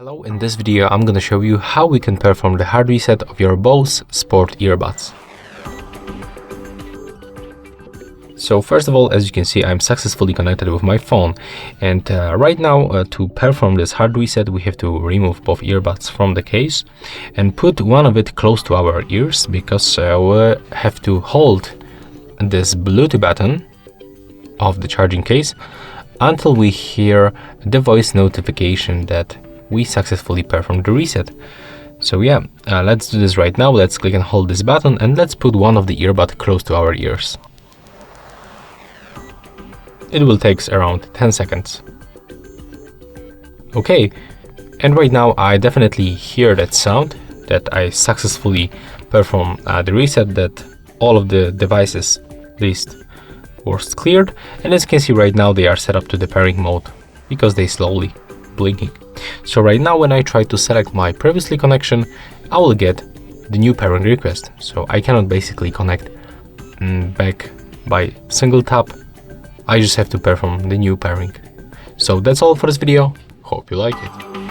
Hello, in this video I'm gonna show you how we can perform the hard reset of your Bose Sport Earbuds. So first of all, as you can see, I'm successfully connected with my phone, and right now to perform this hard reset we have to remove both earbuds from the case and put one of it close to our ears, because we have to hold this Bluetooth button of the charging case until we hear the voice notification that we successfully performed the reset. So yeah, let's do this right now. Let's click and hold this button, and let's put one of the earbuds close to our ears. It will take around 10 seconds. Okay, and right now I definitely hear that sound that I successfully performed the reset, that all of the devices at least was cleared, and as you can see right now they are set up to the pairing mode because they slowly blinking. So right now when I try to select my previously connection, I will get the new pairing request. So I cannot basically connect back by single tap. I just have to perform the new pairing. So that's all for this video. Hope you like it.